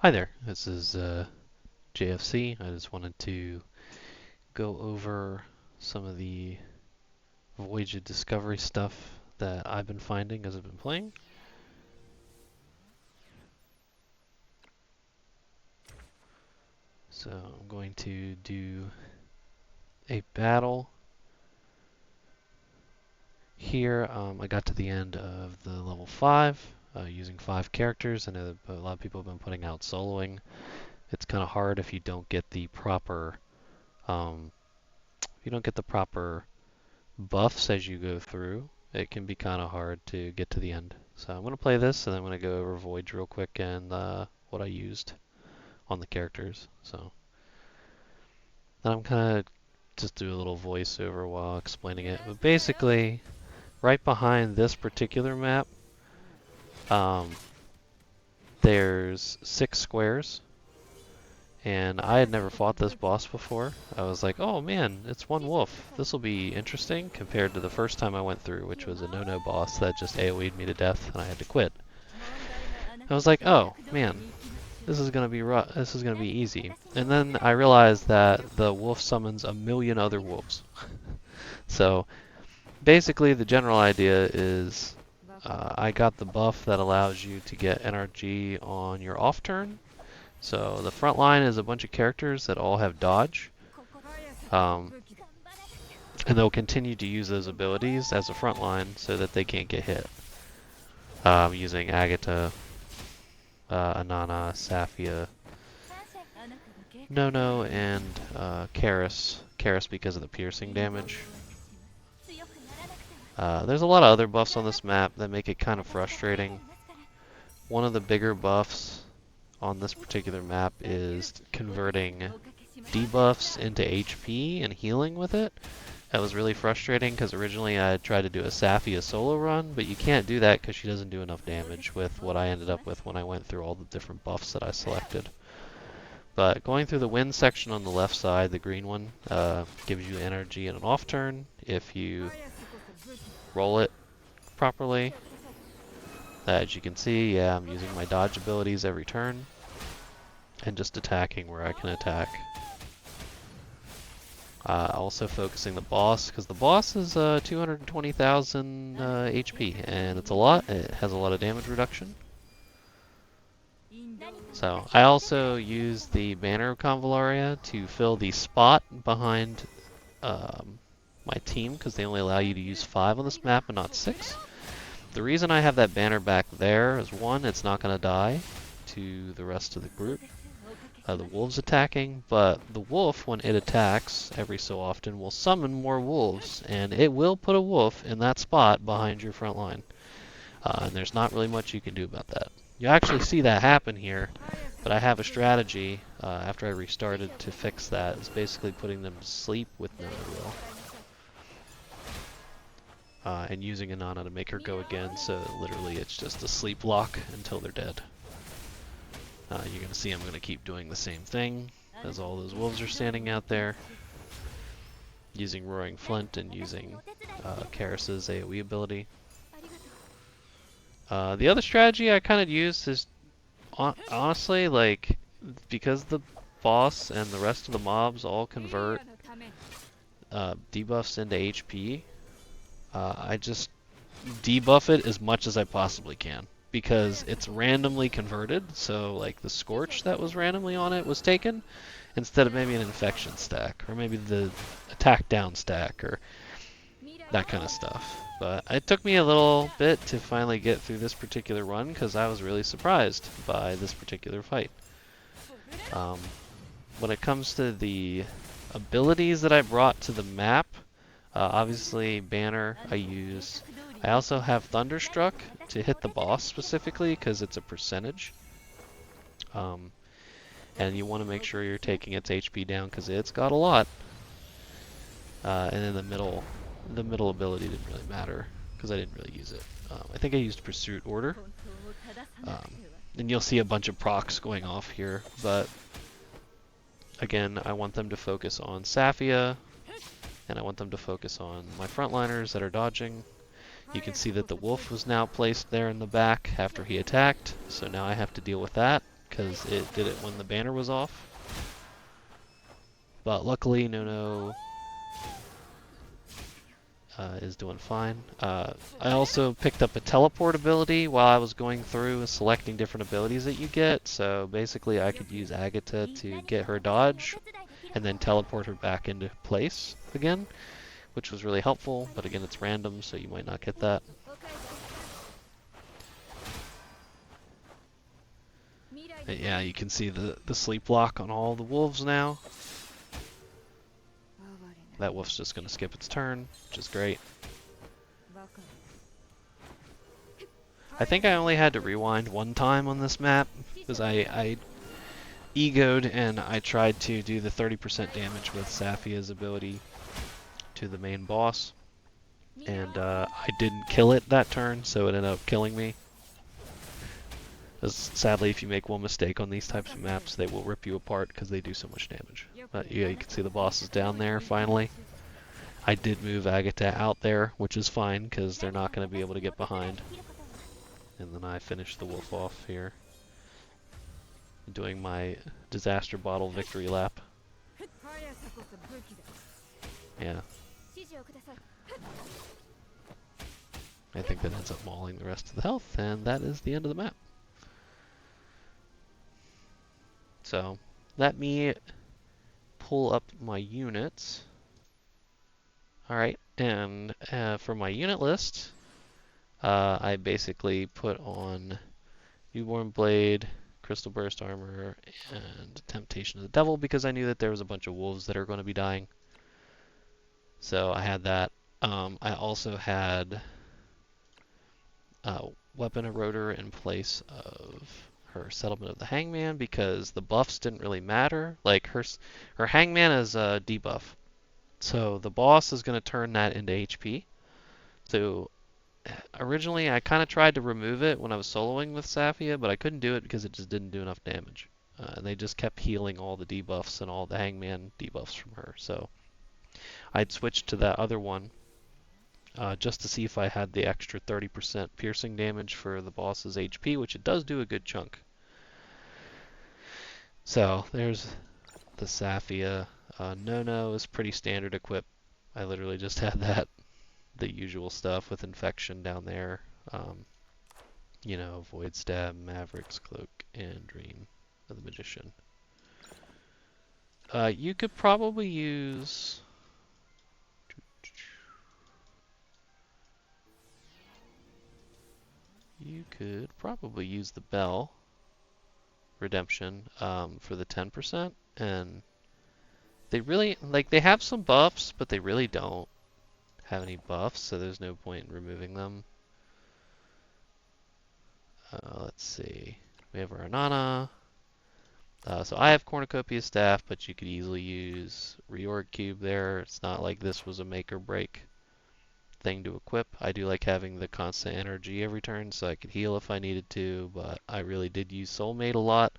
Hi there, this is JFC. I just wanted to go over some of the Voyage discovery stuff that I've been finding as I've been playing. So I'm going to do a battle here. I got to the end of the level 5 using 5 characters, and a lot of people have been putting out soloing. It's kind of hard if you don't get the proper um, buffs as you go through. It can be kind of hard to get to the end. So I'm going to play this, and then I'm going to go over Voyage real quick and what I used on the characters. So then I'm kind of just do a little voiceover while explaining it. But basically, right behind this particular map, um, there's 6 squares. And I had never fought this boss before. I was like, oh man, it's one wolf. This will be interesting compared to the first time I went through, which was a no-no boss that just AoE'd me to death and I had to quit. I was like, oh man, this is gonna be this is gonna be easy. And then I realized that the wolf summons a million other wolves. So basically the general idea is I got the buff that allows you to get NRG on your off turn. So the front line is a bunch of characters that all have dodge, and they'll continue to use those abilities as a front line so that they can't get hit. Using Agata, Anana, Safia, Nono, and Karis. Karis because of the piercing damage. There's a lot of other buffs on this map that make it kind of frustrating. One of the bigger buffs on this particular map is converting debuffs into HP and healing with it. That was really frustrating because originally I had tried to do a Safia solo run, but you can't do that because she doesn't do enough damage with what I ended up with when I went through all the different buffs that I selected. But going through the wind section on the left side, the green one, gives you energy in an off turn if you roll it properly. As you can see, yeah, I'm using my dodge abilities every turn and just attacking where I can attack. Also focusing the boss, because the boss is 220,000 HP, and it's a lot. It has a lot of damage reduction. So I also use the banner of Convallaria to fill the spot behind my team, because they only allow you to use 5 on this map and not 6. The reason I have that banner back there is, one, it's not going to die to the rest of the group. The wolves attacking, but the wolf, when it attacks every so often, will summon more wolves, and it will put a wolf in that spot behind your front line. And there's not really much you can do about that. You actually see that happen here, but I have a strategy after I restarted to fix that. It's basically putting them to sleep with no will. And using Inanna to make her go again, so literally it's just a sleep lock until they're dead. You're going to see I'm going to keep doing the same thing as all those wolves are standing out there. Using Roaring Flint and using Karis's AoE ability. The other strategy I kind of used is, honestly, like, because the boss and the rest of the mobs all convert debuffs into HP, I just debuff it as much as I possibly can. Because it's randomly converted, so like the Scorch that was randomly on it was taken, instead of maybe an infection stack, or maybe the attack down stack, or that kind of stuff. But it took me a little bit to finally get through this particular run, because I was really surprised by this particular fight. When it comes to the abilities that I brought to the map, obviously Banner I use. I also have Thunderstruck to hit the boss specifically because it's a percentage. And you want to make sure you're taking its HP down because it's got a lot. And then the middle ability didn't really matter because I didn't really use it. I think I used Pursuit Order. And you'll see a bunch of procs going off here, but again, I want them to focus on Safia, and I want them to focus on my frontliners that are dodging. You can see that the wolf was now placed there in the back after he attacked, so now I have to deal with that, because it did it when the banner was off. But luckily, Nono is doing fine. I also picked up a teleport ability while I was going through and selecting different abilities that you get. So basically, I could use Agatha to get her dodge and then teleport her back into place again, which was really helpful. But again, it's random, so you might not get that. But yeah, you can see the sleep lock on all the wolves now. That wolf's just going to skip its turn, which is great. I think I only had to rewind one time on this map because I egoed and I tried to do the 30% damage with Saphia's ability to the main boss. And I didn't kill it that turn, so it ended up killing me. Because sadly, if you make one mistake on these types of maps, they will rip you apart because they do so much damage. But yeah, you can see the boss is down there finally. I did move Agatha out there, which is fine because they're not going to be able to get behind. And then I finished the wolf off here, doing my disaster bottle victory lap. Yeah. I think that ends up mauling the rest of the health, and that is the end of the map. So, let me pull up my units. Alright, and for my unit list, I basically put on Newborn Blade, Crystal Burst Armor, and Temptation of the Devil because I knew that there was a bunch of wolves that are going to be dying. So I had that. I also had Weapon Eroder in place of her Settlement of the Hangman because the buffs didn't really matter. Like her Hangman is a debuff. So the boss is going to turn that into HP. So originally I kind of tried to remove it when I was soloing with Saphia, but I couldn't do it because it just didn't do enough damage. And they just kept healing all the debuffs and all the Hangman debuffs from her. So I'd switched to that other one just to see if I had the extra 30% piercing damage for the boss's HP, which it does do a good chunk. So there's the Saphia. Nono is pretty standard equip. I literally just had that, the usual stuff with infection down there. You know, Void Stab, Maverick's Cloak, and Dream of the Magician. You could probably use... You could probably use the Bell Redemption for the 10%, and they really, like, they have some buffs, but they really don't have any buffs, so there's no point in removing them. Let's see. We have our Anana. So I have Cornucopia Staff, but you could easily use Reorg Cube there. It's not like this was a make or break thing to equip. I do like having the constant energy every turn, so I could heal if I needed to, but I really did use Soulmate a lot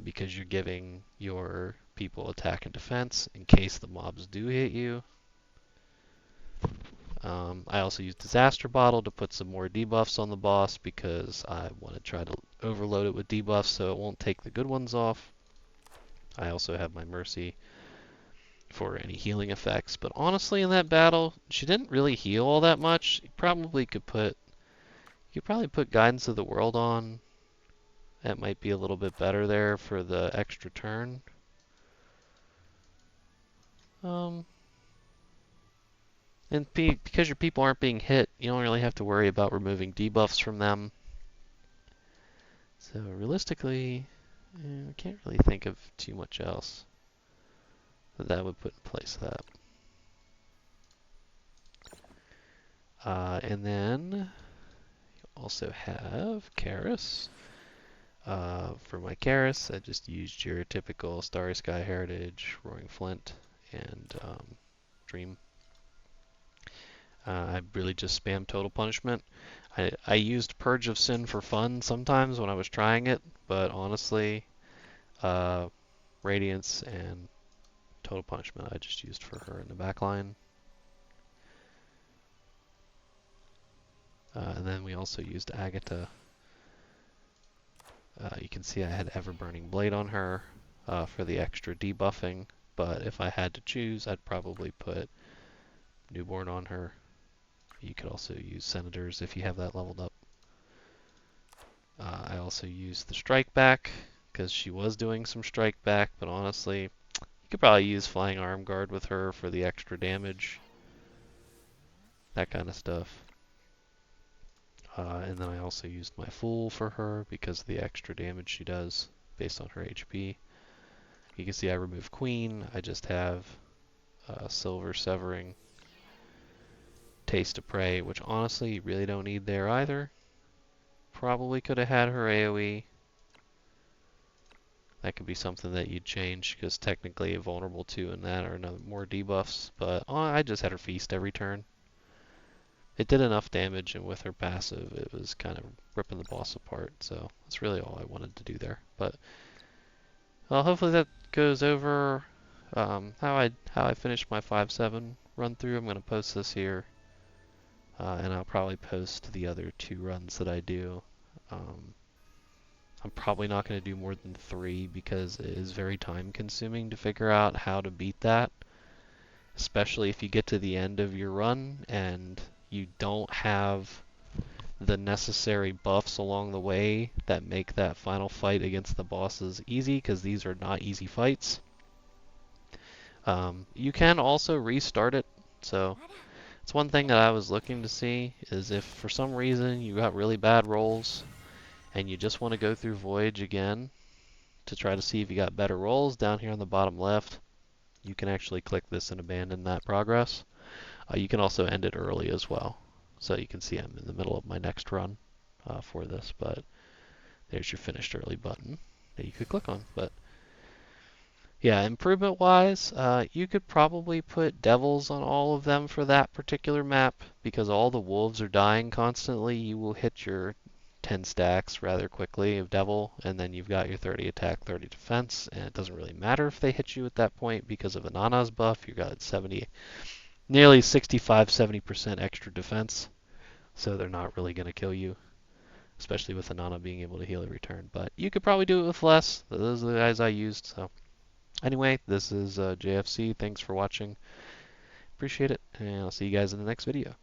because you're giving your people attack and defense in case the mobs do hit you. I also use Disaster Bottle to put some more debuffs on the boss because I want to try to overload it with debuffs so it won't take the good ones off. I also have my Mercy for any healing effects, but honestly in that battle, she didn't really heal all that much. You probably could put Guidance of the World on. That might be a little bit better there for the extra turn. And because your people aren't being hit, you don't really have to worry about removing debuffs from them. So realistically, I can't really think of too much else that would put in place of that. And then you also have Karis. For my Karis, I just used your typical Starry Sky Heritage, Roaring Flint, and Dream. I really just spam Total Punishment. I used Purge of Sin for fun sometimes when I was trying it, but honestly, Radiance and Total Punishment I just used for her in the back line. And then we also used Agatha You can see I had Ever-Burning Blade on her for the extra debuffing, but if I had to choose, I'd probably put Newborn on her. You could also use Senators if you have that leveled up. I also used the Strike Back because she was doing some Strike Back, but honestly, you could probably use Flying Arm Guard with her for the extra damage, that kind of stuff. And then I also used my Fool for her because of the extra damage she does based on her HP. You can see I removed Queen. I just have Silver Severing, Taste of Prey, which honestly you really don't need there either. Probably could have had her AoE. That could be something that you'd change because technically Vulnerable 2 and that are another more debuffs. But I just had her Feast every turn. It did enough damage, and with her passive, it was kind of ripping the boss apart. So that's really all I wanted to do there. But hopefully that goes over how I finished my 5-7 run through. I'm going to post this here, and I'll probably post the other 2 runs that I do. I'm probably not going to do more than 3 because it is very time consuming to figure out how to beat that, especially if you get to the end of your run and you don't have the necessary buffs along the way that make that final fight against the bosses easy, because these are not easy fights. You can also restart it, so it's one thing that I was looking to see is if for some reason you got really bad rolls and you just want to go through Voyage again to try to see if you got better rolls, down here on the bottom left you can actually click this and abandon that progress. You can also end it early as well, so you can see I'm in the middle of my next run for this, but there's your finished early button that you could click on. But yeah, improvement wise, you could probably put devils on all of them for that particular map because all the wolves are dying constantly. You will hit your 10 stacks rather quickly of devil, and then you've got your 30 attack, 30 defense, and it doesn't really matter if they hit you at that point because of Anana's buff. You got 70, nearly 65-70% extra defense, so they're not really going to kill you, especially with Anana being able to heal every turn. But you could probably do it with less. Those are the guys I used. So anyway, this is JFC. Thanks for watching. Appreciate it, and I'll see you guys in the next video.